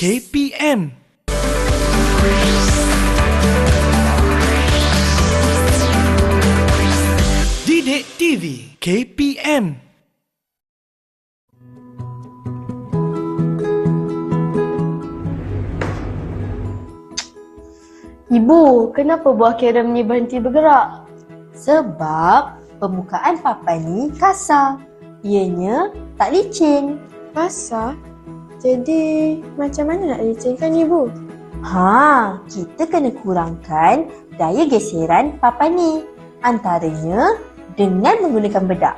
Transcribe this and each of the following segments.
KPM. Didik TV KPM. Ibu, kenapa buah kerem ni berhenti bergerak? Sebab permukaan papan ni kasar. Ianya tak licin. Kasar? Jadi, macam mana nak licinkan ibu? Kita kena kurangkan daya geseran papan ni. Antaranya dengan menggunakan bedak.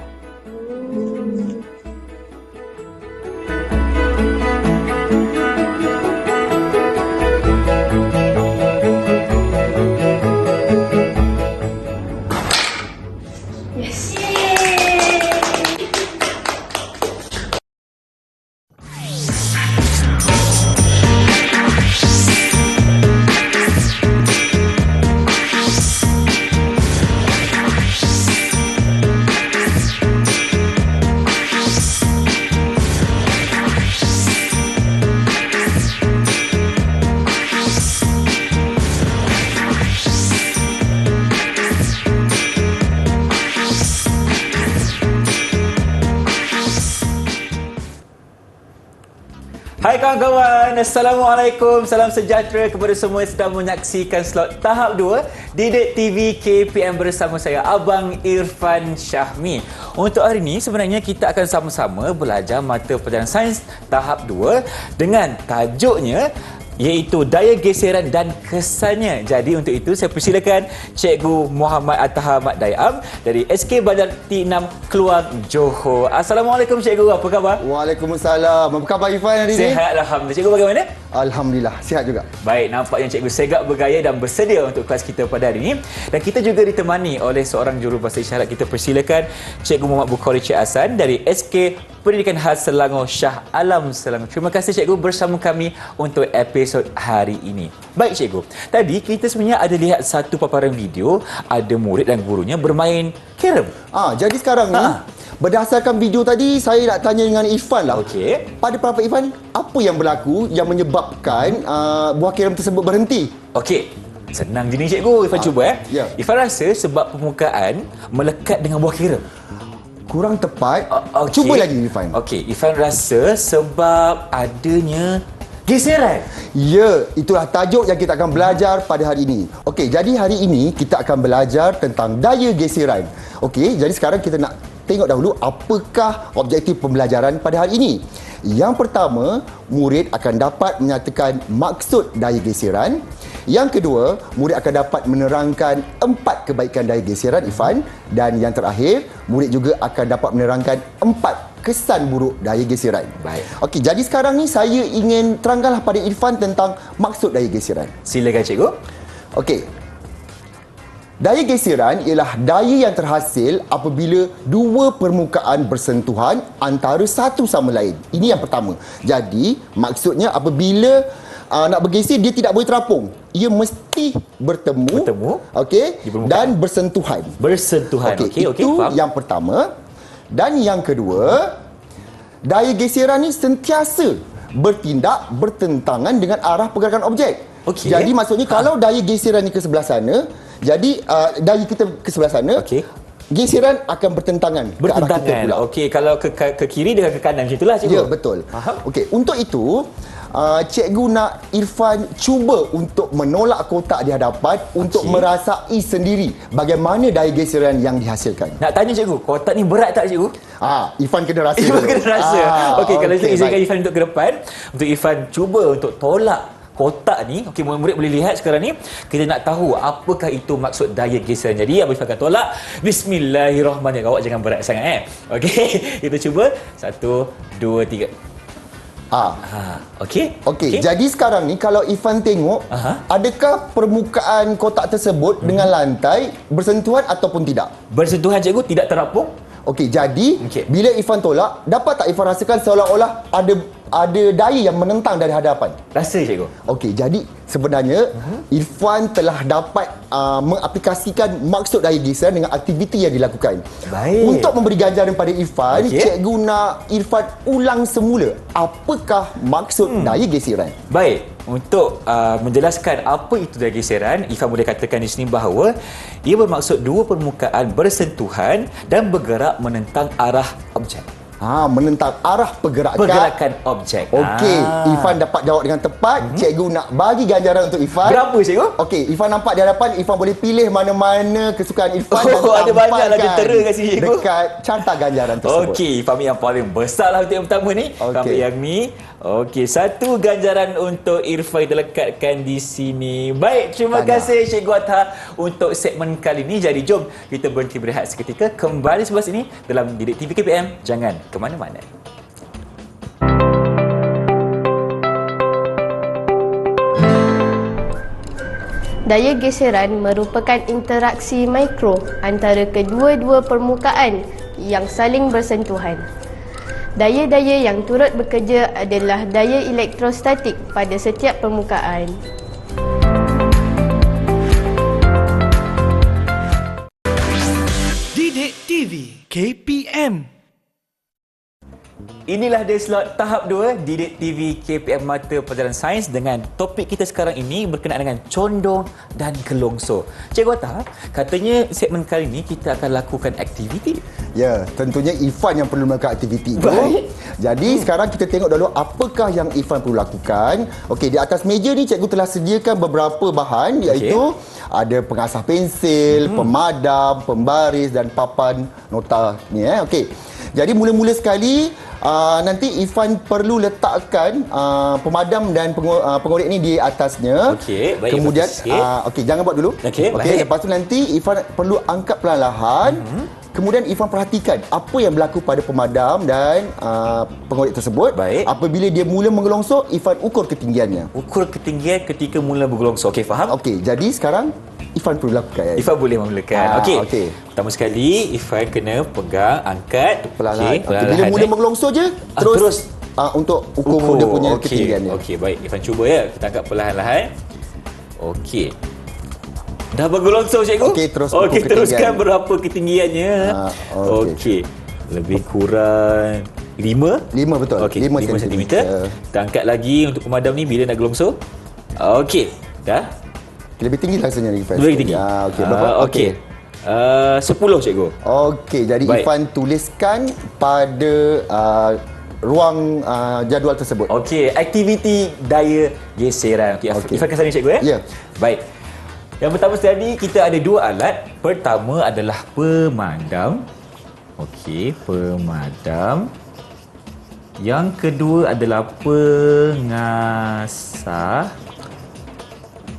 Yes. Hai kawan-kawan, Assalamualaikum, salam sejahtera kepada semua yang sedang menyaksikan slot tahap 2 Didik TV KPM bersama saya, Abang Irfan Syahmi. Untuk hari ini sebenarnya kita akan sama-sama belajar mata pelajaran sains tahap 2 dengan tajuknya iaitu daya geseran dan kesannya. Jadi untuk itu saya persilakan Cikgu Muhammad Attaha Mat Dayam dari SK Bandar T6 Keluang, Johor. Assalamualaikum Cikgu, apa khabar? Waalaikumsalam. Apa khabar Irfan hari ini? Sihat Alhamdulillah. Cikgu bagaimana? Alhamdulillah, sihat juga. Baik, nampaknya Cikgu segak bergaya dan bersedia untuk kelas kita pada hari ini. Dan kita juga ditemani oleh seorang jurubahasa isyarat. Kita persilakan Cikgu Muhammad Bukhari Cik Hassan dari SK Pendidikan Khas Selangor Shah Alam Selangor. Terima kasih Cikgu bersama kami untuk episod hari ini. Baik Cikgu, tadi kita sebenarnya ada lihat satu paparan video, ada murid dan gurunya bermain kerem. Jadi sekarang ni berdasarkan video tadi, saya nak tanya dengan Irfan lah. Okey. Pada pendapat Irfan, apa yang berlaku yang menyebabkan buah kerem tersebut berhenti? Okey. Senang je ni Cikgu, Irfan cuba ya. Irfan rasa sebab permukaan melekat dengan buah kerem. Kurang tepat. Okey. Cuba lagi Irfan. Okey, Irfan rasa sebab adanya geseran. Ya, itulah tajuk yang kita akan belajar pada hari ini. Okey, jadi hari ini kita akan belajar tentang daya geseran. Okey, jadi sekarang kita nak tengok dahulu apakah objektif pembelajaran pada hari ini. Yang pertama, murid akan dapat menyatakan maksud daya geseran. Yang kedua, murid akan dapat menerangkan 4 kebaikan daya geseran, Irfan. Dan yang terakhir, murid juga akan dapat menerangkan 4 kesan buruk daya geseran. Baik. Okey, jadi sekarang ni saya ingin terangkanlah pada Irfan tentang maksud daya geseran. Silakan Cikgu. Okey. Daya geseran ialah daya yang terhasil apabila dua permukaan bersentuhan antara satu sama lain. Ini yang pertama. Jadi, maksudnya apabila nak bergeser, dia tidak boleh terapung. Ia mesti bertemu. Okey, dan bersentuhan. Okey, itu faham. Yang pertama. Dan yang kedua, daya geseran ni sentiasa bertindak bertentangan dengan arah pergerakan objek. Okey. Jadi maksudnya kalau daya geseran ni ke sebelah sana, jadi daya kita ke sebelah sana, geseran akan bertentangan ke arah kita pula. Okey, kalau ke kiri dengan ke kanan macam itulah Cikgu. Ya, betul. Faham? Okey, untuk itu cikgu nak Irfan cuba untuk menolak kotak di hadapan untuk merasai sendiri bagaimana daya geseran yang dihasilkan. Nak tanya Cikgu, kotak ni berat tak Cikgu? Irfan kena rasa. Irfan kena rasa. Okey, kalau saya izinkan baik. Irfan untuk ke depan, untuk Irfan cuba untuk tolak kotak ni. Okey, murid boleh lihat sekarang ni. Kita nak tahu apakah itu maksud daya geseran. Jadi Abang Irfan akan tolak. Bismillahirrahmanirrahim. Awak jangan berat sangat Okey, kita cuba. 1, 2, 3. Okey. Jadi sekarang ni kalau Irfan tengok, adakah permukaan kotak tersebut dengan lantai bersentuhan ataupun tidak? Bersentuhan Cikgu, tidak terapung. Okey, jadi bila Irfan tolak, dapat tak Irfan rasakan seolah-olah ada daya yang menentang dari hadapan? Rasa Cikgu. Okey, jadi sebenarnya Irfan telah dapat mengaplikasikan maksud daya geseran dengan aktiviti yang dilakukan. Baik. Untuk memberi ganjaran pada Irfan, Okey. cikgu nak Irfan ulang semula apakah maksud daya geseran. Baik, untuk menjelaskan apa itu daya geseran, Ifan boleh katakan di sini bahawa ia bermaksud dua permukaan bersentuhan dan bergerak menentang arah objek. Menentang arah Pergerakan objek. Okey, Irfan dapat jawab dengan tepat. Cikgu nak bagi ganjaran untuk Irfan. Berapa, cikgu? Okey, Irfan nampak di hadapan, Irfan boleh pilih mana-mana kesukaan Irfan Oh, ada banyak lah tampalkan tentera kat sini, cikgu. dekat carta ganjaran tersebut. Okey, Ifan yang paling besar lah untuk yang pertama ni. Okey. Kami yang ni. Okey, satu ganjaran untuk Irfan kita lekatkan di sini. Baik, terima Tahniah. kasih Cikgu Atta untuk segmen kali ini. Jadi jom kita berhenti berehat seketika. Kembali sebelah sini dalam Didik TV KPM. Jangan ke mana-mana. Daya geseran merupakan interaksi mikro antara kedua-dua permukaan yang saling bersentuhan. Daya-daya yang turut bekerja adalah daya elektrostatik pada setiap permukaan. Didik TV KPM. Inilah dia slot tahap 2 Didik TV KPM Mata Pelajaran Sains dengan topik kita sekarang ini berkenaan dengan condong dan gelongso. Cikgu Atta, katanya segmen kali ini kita akan lakukan aktiviti. Ya, tentunya Irfan yang perlu melakukan aktiviti itu. Baik. Jadi sekarang kita tengok dulu apakah yang Irfan perlu lakukan. Okey, di atas meja ni cikgu telah sediakan beberapa bahan, iaitu ada pengasah pensil, pemadam, pembaris dan papan nota ni. Okey. Jadi mula-mula sekali nanti Irfan perlu letakkan pemadam dan pengorek ni di atasnya. Okey, baik, Kemudian Irfan sikit. okey, jangan buat dulu. Okey, baik. Lepas tu nanti Irfan perlu angkat perlahan-lahan. Kemudian Irfan perhatikan apa yang berlaku pada pemadam dan pengorek tersebut. Baik. Apabila dia mula menggelongsor, Irfan ukur ketinggiannya. Ukur ketinggian ketika mula bergelongso. Okey, faham? Okey, jadi sekarang Irfan perlu lakukan. Ifan boleh memulakan. Okey. okey. Pertama sekali, Ifan kena pegang, angkat. Perlahan-lahan. Okey, Okey, bila mula menggelongsor je, terus untuk ukur dia punya ketinggiannya. Okey, baik. Ifan cuba ya. Kita angkat perlahan-lahan. Okey. Dah bergelongsor, cikgu? Okey, terus ukur Okey, teruskan ketinggian. berapa ketinggiannya. Okey. Okey. Lebih kurang 5? 5 betul. Okey, 5 cm. sentimeter. Kita angkat lagi untuk pemadam ni bila nak gelongsor. Okey. Dah? Lebih tinggi rasanya ni Irfan. Lebih tinggi. Okey, berapa? Okey. 10, cikgu. Okey, jadi Baik. Irfan tuliskan pada ruang jadual tersebut. Okey, aktiviti daya geseran. Okey, Okey. Ifan ke sana, cikgu ya? Ya. Baik. Yang pertama sekali kita ada dua alat. Pertama adalah pemadam. Okey, pemadam. Yang kedua adalah pengasah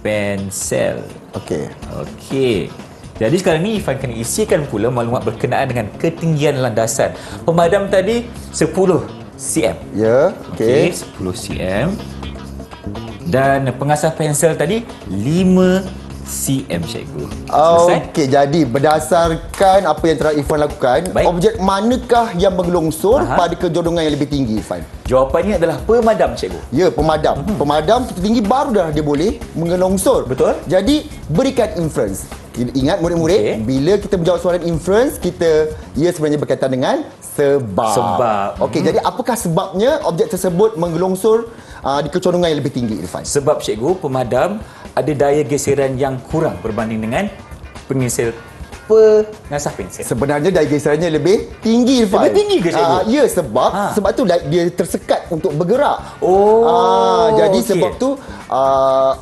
pensel. Okey. Okey. Jadi sekarang ni Ifan kena isikan pula maklumat berkenaan dengan ketinggian landasan. Pemadam tadi 10 cm. Ya, Okey, okey. 10 cm. Dan pengasah pensel tadi 5 cm, cikgu. Selesai? Okey, jadi berdasarkan apa yang telah Irfan lakukan, Baik. objek manakah yang bergelongsor Aha. pada kejodongan yang lebih tinggi, Irfan? Jawapannya adalah pemadam, cikgu. Ya, pemadam. Pemadam tertinggi baru dah dia boleh mengelongsor. Betul. Jadi, berikan inference. Ingat murid-murid, Okey. bila kita menjawab soalan inference, ia sebenarnya berkaitan dengan sebab. Sebab. Okey, jadi apakah sebabnya objek tersebut menggelongsor di kecondongan yang lebih tinggi, Irfan? Sebab, cikgu, pemadam ada daya geseran yang kurang berbanding dengan pengasah pensel. Sebenarnya daya geserannya lebih tinggi, Irfan. Lebih tinggi ke, cikgu? Ya, sebab tu dia tersekat untuk bergerak. Jadi okey. sebab tu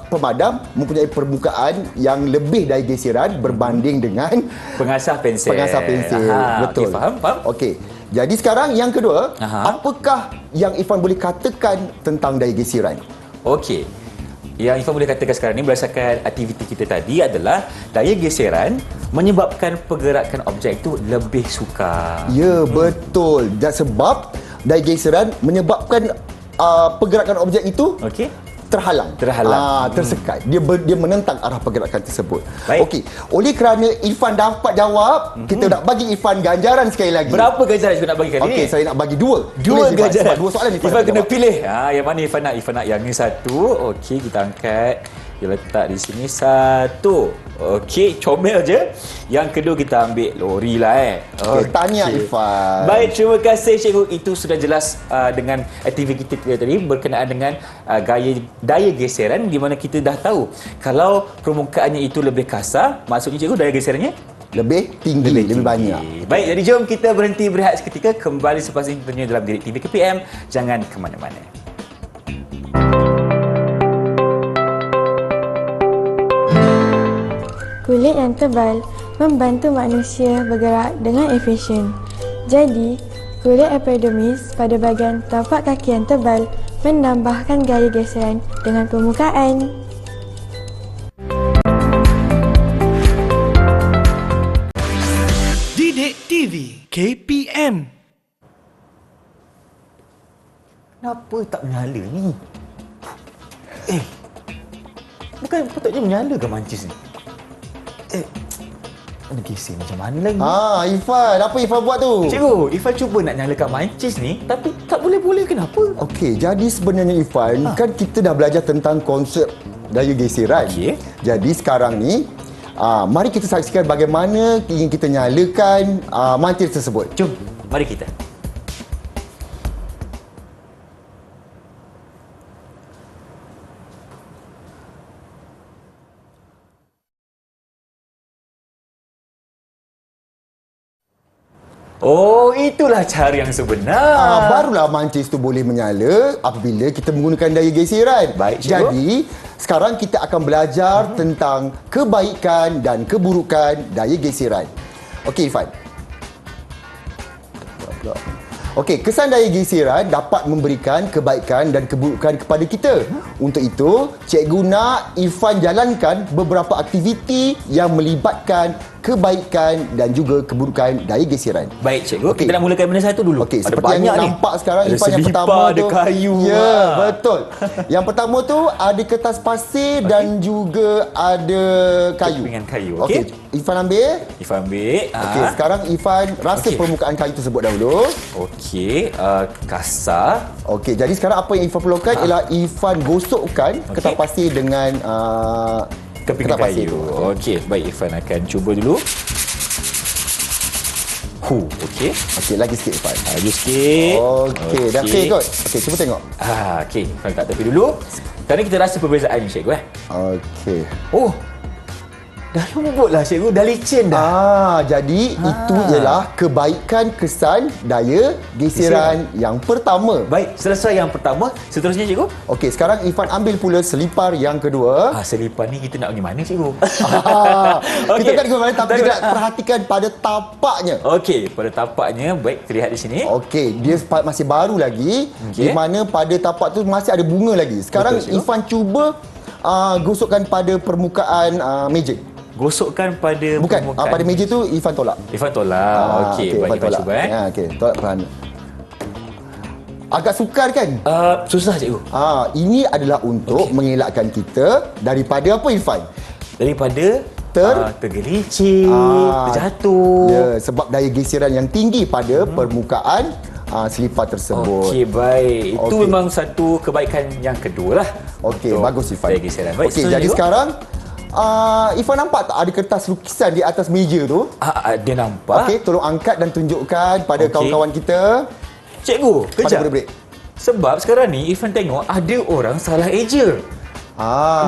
pemadam mempunyai permukaan yang lebih daya geseran berbanding dengan Pengasah pensel. pengasah pensel. Betul. Okey, faham? Okey. Jadi sekarang yang kedua, Aha. apakah yang Irfan boleh katakan tentang daya geseran? Okey. Yang Ifan boleh katakan sekarang ni berdasarkan aktiviti kita tadi adalah daya geseran menyebabkan pergerakan objek itu lebih sukar. Ya, betul. Dan sebab daya geseran menyebabkan pergerakan objek itu Okey. terhalang. Tersekat. Dia menentang arah pergerakan tersebut. Baik. Okey. Oleh kerana Irfan dapat jawab, kita nak bagi Irfan ganjaran sekali lagi. Berapa ganjaran cikgu nak bagi kali ni? Okey, saya nak bagi dua. Dua Tulis, Irfan, ganjaran. sebab dua soalan Irfan Ifan nak kena jawab. pilih. Yang mana Ifan nak? Ifan nak yang ni satu. Okey, kita angkat. Kita letak di sini 1. Okey, comel je. Yang kedua kita ambil lori lah Okey, tahniah Irfan. Baik, terima kasih cikgu. Itu sudah jelas dengan aktiviti kita tadi berkenaan dengan daya geseran, di mana kita dah tahu kalau permukaannya itu lebih kasar, maksudnya cikgu daya geserannya Lebih tinggi, lebih banyak. Baik, jadi jom kita berhenti berehat seketika. Kembali selepas ini tentunya dalam Didik TV KPM. Jangan ke mana-mana. Kulit yang tebal membantu manusia bergerak dengan efisien. Jadi, kulit epidermis pada bahagian tapak kaki yang tebal menambahkan gaya geseran dengan permukaan. Didik TV KPM. Kenapa tak menyala ni? Bukan patutnya menyala ke mancis ni? Ada geser macam mana lagi? Irfan, apa Irfan buat tu? Cikgu, Irfan cuba nak nyalakan mancis ni, tapi tak boleh-boleh, kenapa? Okey, jadi sebenarnya Irfan, kan kita dah belajar tentang konsep daya geseran. Okey. Jadi sekarang ni, mari kita saksikan bagaimana ingin kita nyalakan mantis tersebut. Jom, mari kita. Oh, itulah cara yang sebenar. Barulah mancis tu boleh menyala apabila kita menggunakan daya geseran. Baik, cikgu. Jadi, sekarang kita akan belajar tentang kebaikan dan keburukan daya geseran. Okey, Irfan. Okey, kesan daya geseran dapat memberikan kebaikan dan keburukan kepada kita. Untuk itu, cikgu nak Irfan jalankan beberapa aktiviti yang melibatkan kebaikan dan juga keburukan daya geseran. Baik, cikgu. Okey. Kita nak mulakan mana satu dulu? Okey, Ada seperti banyak yang ni. nampak sekarang, Ada Irfan, yang selipar, pertama ada tu kayu. Ya, betul. Yang pertama tu ada kertas pasir dan juga ada kayu. Kepingan kayu, Okey, okey. Irfan ambil. Irfan ambil. Okey, sekarang Irfan rasa Okey. permukaan kayu tersebut dahulu. Okey, kasar. Okey, jadi sekarang apa yang Irfan perlukan ialah Irfan gosokkan kertas pasir dengan Kepingan kertas pasir kayu. tu. Okey, baik, Irfan akan cuba dulu. Okey. Okey, lagi sikit Irfan. Laju sikit. Okey, dah okey kot. Okey, cuba tengok. Okey, Irfan kat tepi dulu. Sekarang kita rasa perbezaan ni, cikgu. Okey. Oh, dah lembut lah, cikgu. Dah licin dah. Jadi itu ialah kebaikan kesan daya geseran yang pertama. Baik, selesai yang pertama. Seterusnya, cikgu. Okey, sekarang Irfan ambil pula selipar yang kedua. Selipar ni kita nak pergi mana, cikgu? Kita tak pergi mana, tapi kita nak perhatikan pada tapaknya. Okey, pada tapaknya. Baik, kita lihat di sini. Okey, dia masih baru lagi, di Okey. mana pada tapak tu masih ada bunga lagi. Sekarang Betul, cikgu. Irfan cuba gosokkan pada permukaan meja. Gosokkan pada Bukan, permukaan. pada meja tu Irfan tolak. Irfan tolak. Okey, baik, Irfan cuba. Okey, tolak perlahan. Agak sukar kan? Susah, cikgu. Ini adalah untuk mengelakkan kita daripada apa, Irfan? Daripada Ter- tergelincir, terjatuh. Ya, sebab daya geseran yang tinggi pada permukaan selipar tersebut. Okey, baik. Itu Okey. memang satu kebaikan yang kedua lah. Okey, untuk bagus Irfan. daya geseran. Baik, Okey, seterusnya, jadi cikgu. sekarang Irfan nampak tak ada kertas lukisan di atas meja tu? Dia nampak. Okey, tolong angkat dan tunjukkan pada Okey. kawan-kawan kita. Cikgu, Pada kejap. break. Sebab sekarang ni Irfan tengok ada orang salah eja.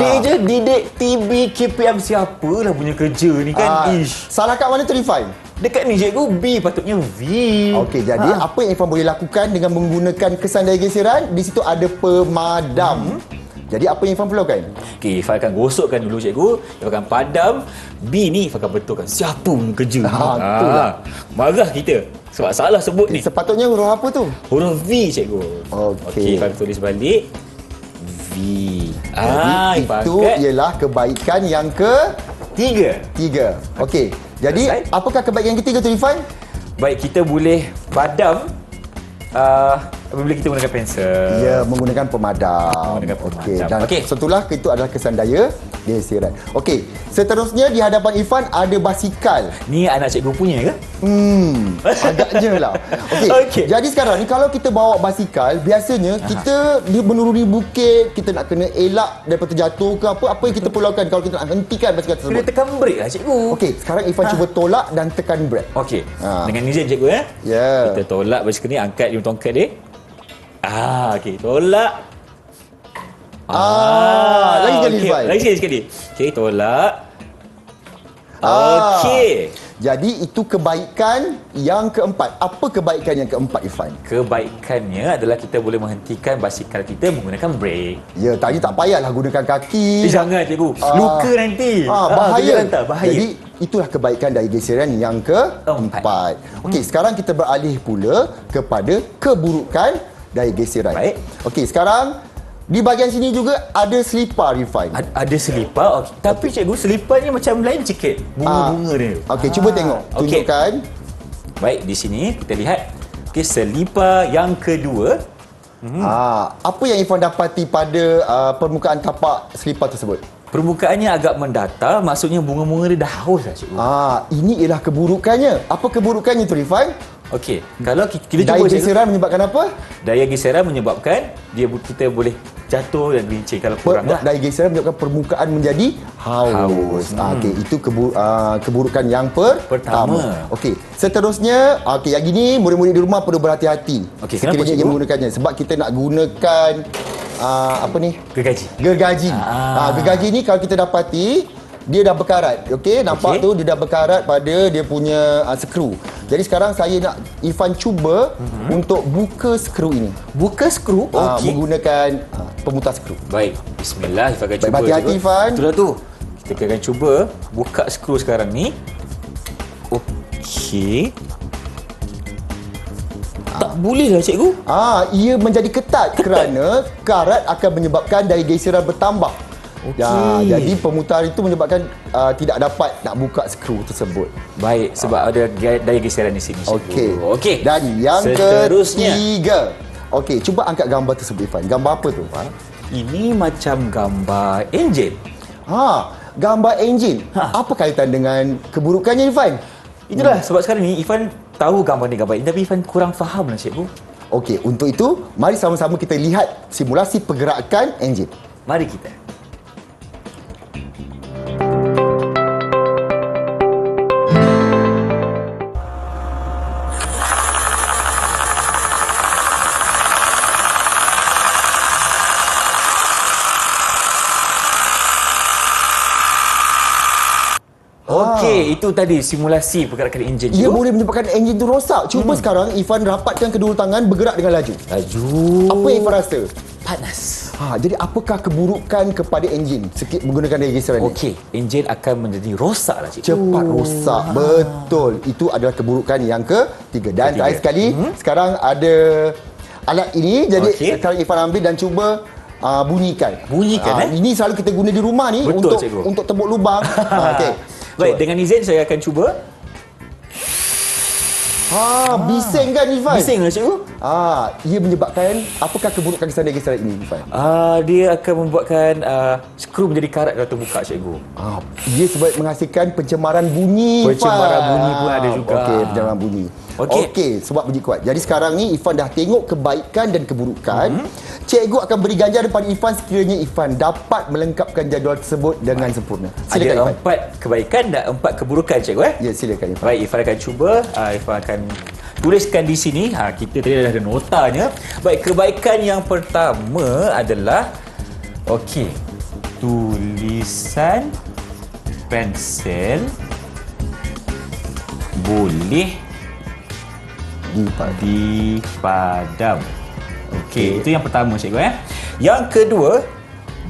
Dia eja Didik TV KPM, siapalah punya kerja ni kan. Ish. Salah kat mana tu, Irfan? Dekat ni, cikgu, B patutnya V. Okey, jadi apa yang Irfan boleh lakukan dengan menggunakan kesan daya geseran? Di situ ada pemadam. Jadi apa yang Irfan perlukan? Okey, Irfan akan gosokkan dulu, cikgu. Irfan akan padam. B ni Irfan akan betulkan siapa punya kerja ni. Itulah. Marah kita sebab salah sebut ni. Sepatutnya huruf apa tu? Huruf V, cikgu. Okey. Irfan tulis balik. V. Jadi Irfan itu angkat. ialah kebaikan yang Tiga. ketiga. Okey. Jadi Selesai. apakah kebaikan yang ketiga tu, Irfan? Baik, kita boleh padam apabila kita menggunakan pensel. Ya, menggunakan pemadam. Menggunakan pemadam. Okey, dan Okey. setelah itu adalah kesan daya geseran. Okey, seterusnya di hadapan Irfan ada basikal. Ni anak cikgu punya ke? Agaknya lah. Okey. Okey. Jadi sekarang ni kalau kita bawa basikal, biasanya kita menuruni bukit, kita nak kena elak daripada terjatuh ke apa yang kita perlu lakukan kalau kita nak hentikan basikal Kena tersebut. tekan brake lah cikgu. Okey, sekarang Irfan cuba tolak dan tekan brake. Okey. Ha. Dengan izin cikgu ya. Ya. Kita tolak basikal ni, angkat dia tongkat dia. Okey, tolak. Lagi sekali, okey. Irfan. Lagi sekali. Okey, tolak. Ah. Okey. Jadi itu kebaikan yang keempat. Apa kebaikan yang keempat, Irfan? Kebaikannya adalah kita boleh menghentikan basikal kita menggunakan brake. Ya, tadi tak payahlah gunakan kaki. Jangan cikgu. Luka nanti. Bahaya. Bahaya. Jadi itulah kebaikan dari geseran yang keempat. Okey, sekarang kita beralih pula kepada keburukan dari geseran. Baik. Okey, sekarang di bahagian sini juga ada selipar, Irfan. Ada selipar. Okay. Tapi cikgu, selipar ni macam lain sikit. Bunga-bunga dia. Okey, cuba tengok. okey. Tunjukkan. Baik, di sini kita lihat. Okey, selipar yang kedua. Apa yang Irfan dapati pada permukaan tapak selipar tersebut? Permukaannya agak mendatar. Maksudnya bunga-bunga dia dah haus lah cikgu. Ini ialah keburukannya. Apa keburukannya tu, Irfan? Okey, kalau kita Daya cuba cikgu. geseran menyebabkan apa? Daya geseran menyebabkan kita boleh jatuh dan gelincir kalau kurang lah. Daya geseran menyebabkan permukaan menjadi haus. Okey, itu keburukan yang pertama. Okey, seterusnya, yang ini murid-murid di rumah perlu berhati-hati. Okey, kenapa, sekiranya cikgu? ia menggunakannya sebab kita nak gunakan Gergaji. gergaji. Gergaji ni kalau kita dapati dia dah berkarat. Okey, nampak tu dia dah berkarat pada dia punya skru. Jadi sekarang saya nak Irfan cuba untuk buka skru ini. Buka skru? Okey. Menggunakan pemutar skru. Baik, bismillah. Irfan akan Baik, cuba. hati-hati, cikgu. Irfan. Itulah tu. Kita akan cuba buka skru sekarang ni. Okey. Tak boleh lah cikgu. Ia menjadi ketat kerana karat akan menyebabkan daya geseran bertambah. Okey. Jadi pemutar itu menyebabkan tidak dapat nak buka skru tersebut. Baik, sebab ada daya geseran di sini. cikgu. Okey. Dan yang seterusnya. ketiga. Okey, cuba angkat gambar tersebut, Irfan. Gambar apa tu, Irfan? Ini macam gambar enjin. Gambar enjin. Apa kaitan dengan keburukannya, Irfan? Itulah sebab sekarang ni Irfan tahu gambar ni gambar ini, tapi Irfan kurang faham lah cikgu. Okey, untuk itu mari sama-sama kita lihat simulasi pergerakan enjin. Mari kita. Okey, itu tadi simulasi pergerakan enjin. Ia cikgu. boleh menyebabkan enjin itu rosak. Cuba sekarang Irfan rapatkan kedua tangan bergerak dengan laju. Laju. Apa yang Irfan rasa? Panas. Jadi apakah keburukan kepada enjin menggunakan daya geseran ini? Okey, enjin akan menjadi rosak lah cikgu. Cepat rosak. Betul. Itu adalah keburukan yang ketiga. Dan Ketiga. terakhir sekali, sekarang ada alat ini. Jadi Okey. sekarang Irfan ambil dan cuba bunyikan. Bunyikan, Ini selalu kita guna di rumah ni. Betul, untuk cikgu. untuk tembok lubang. Okey. Baik, dengan izin saya akan cuba. Bising kan, Irfan? Bising lah cikgu. Ia menyebabkan apakah keburukan kesan daya geseran ini, Irfan? Dia akan membuatkan skru menjadi karat kalau terbuka cikgu. Ia sebab menghasilkan pencemaran bunyi. Pencemaran Irfan. bunyi pun ada juga. Okey, pencemaran bunyi. Okey, sebab bunyi kuat. Jadi sekarang ni Irfan dah tengok kebaikan dan keburukan. Cikgu akan beri ganjaran kepada Irfan sekiranya Irfan dapat melengkapkan jadual tersebut dengan sempurna. Silakan, Ada 4 kebaikan dan 4 keburukan cikgu. Ya, silakan, Irfan. Baik, Irfan akan cuba. Irfan akan tuliskan di sini. Kita tadi dah ada notanya. Baik, kebaikan yang pertama adalah tulisan pensel boleh dipadam. Okey, itu yang pertama cikgu. Yang kedua,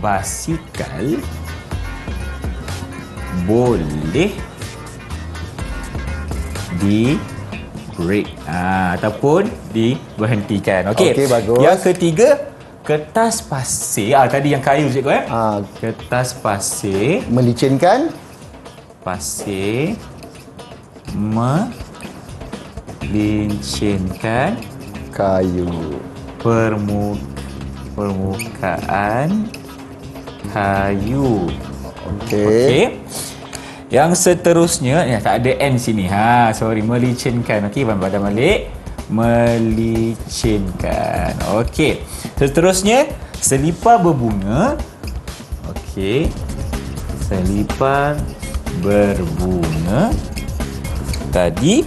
basikal boleh di break ataupun diberhentikan. Okey. Okey, bagus. Yang ketiga, kertas pasir. Tadi yang kayu cikgu. Kertas pasir Melicinkan melincinkan kayu. permukaan kayu. Okey. Yang seterusnya, tak ada N sini. Melicinkan. Okey, badan balik. Melicinkan. Okey. Seterusnya, selipar berbunga. Okey. Selipar berbunga. Tadi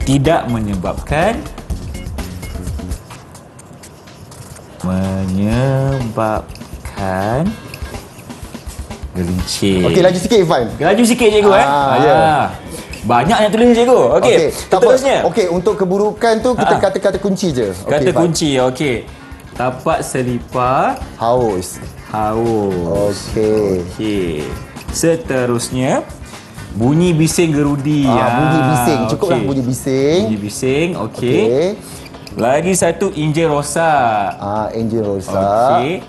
tidak menyebabkan gelincir. Okey, laju sikit Irfan. Laju sikit cikgu ya. Banyak yang tulis cikgu. Okey. tak apa. Seterusnya. Okey, untuk keburukan tu kita kata-kata kunci je. Kata Irfan. kunci. Okey. Tapak selipar Haus. haus. Okey. Seterusnya bunyi bising gerudi. Bunyi bising. Cukuplah bunyi bising. Bunyi bising. Okey. Okey. Lagi satu enjin rosak. Enjin rosak. Okey.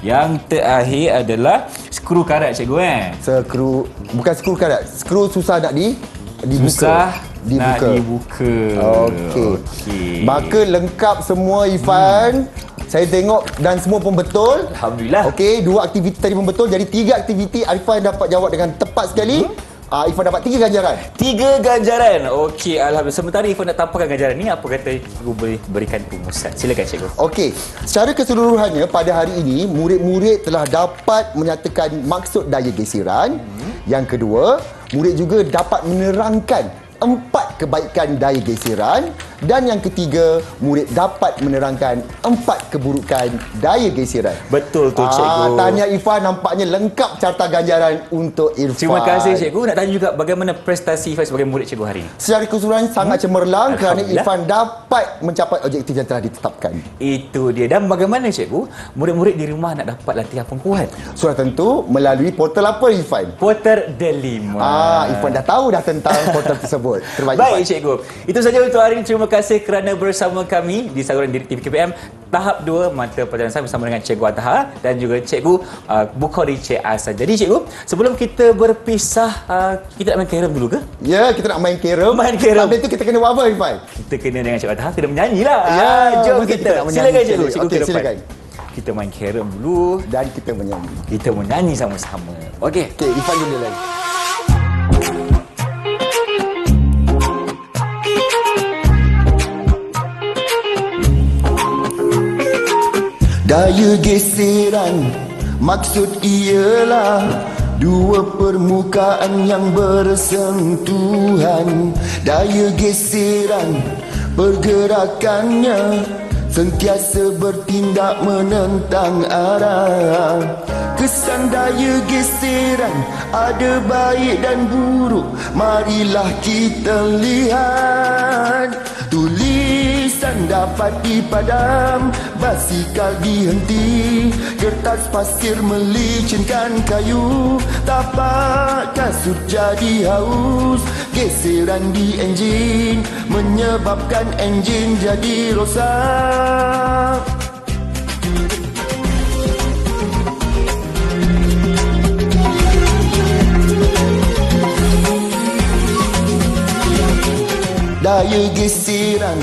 Yang terakhir adalah skru karat cikgu Bukan skru karat. Skru susah nak dibuka. Susah nak dibuka. Okey. Maka lengkap semua Irfan. Saya tengok dan semua pun betul. Alhamdulillah. Okey, 2 aktiviti tadi pun betul. Jadi 3 aktiviti Irfan dapat jawab dengan tepat sekali. Irfan dapat 3 ganjaran. 3 ganjaran. Okey, alhamdulillah. Sementara Irfan nak tampakkan ganjaran ni, apa kata cikgu boleh berikan rumusan? Silakan cikgu. Okey, secara keseluruhannya pada hari ini murid-murid telah dapat menyatakan maksud daya geseran. Yang kedua, murid juga dapat menerangkan 4 kebaikan daya geseran. Dan yang ketiga, murid dapat menerangkan 4 keburukan daya geseran. Betul tu cikgu. Tahniah Irfan, nampaknya lengkap carta ganjaran untuk Irfan. Terima kasih cikgu. Nak tanya juga bagaimana prestasi Irfan sebagai murid cikgu hari ini? Secara keseluruhan sangat cemerlang kerana Alhamdulillah. Irfan dapat mencapai objektif yang telah ditetapkan. Itu dia. Dan bagaimana cikgu, murid-murid di rumah nak dapat latihan pengukuhan? Sudah tentu melalui portal apa Irfan? Portal Delima. Irfan dah tahu dah tentang portal tersebut. Terbaik Baik Irfan. cikgu. Itu saja untuk hari ini. Terima kasih kerana bersama kami di saluran Didik TV KPM tahap 2 mata pelajaran sains bersama dengan Cikgu Ataha dan juga Cikgu Bukhari Cik Asan. Jadi cikgu, sebelum kita berpisah, kita nak main carrom dulu ke? Ya, kita nak main carrom. Main carrom. Tapi itu kita kena buat apa Irfan? Kita kena dengan Cikgu Ataha, kena menyanyi lah. Ya, jom mesti kita. nak menyanyi Silakan cikgu. sekali. Cikgu Okey, ke depan. silakan. Kita main carrom dulu. Dan kita menyanyi. Kita menyanyi sama-sama. Okey. Okey, Irfan mula lagi. Daya geseran maksud ialah 2 permukaan yang bersentuhan. Daya geseran pergerakannya sentiasa bertindak menentang arah. Kesan daya geseran ada baik dan buruk. Marilah kita lihat. Tulisan dapat dipadam, basikal dihenti, kertas pasir melicinkan kayu, tapak kasut jadi haus, geseran di enjin menyebabkan enjin jadi rosak. Daya geseran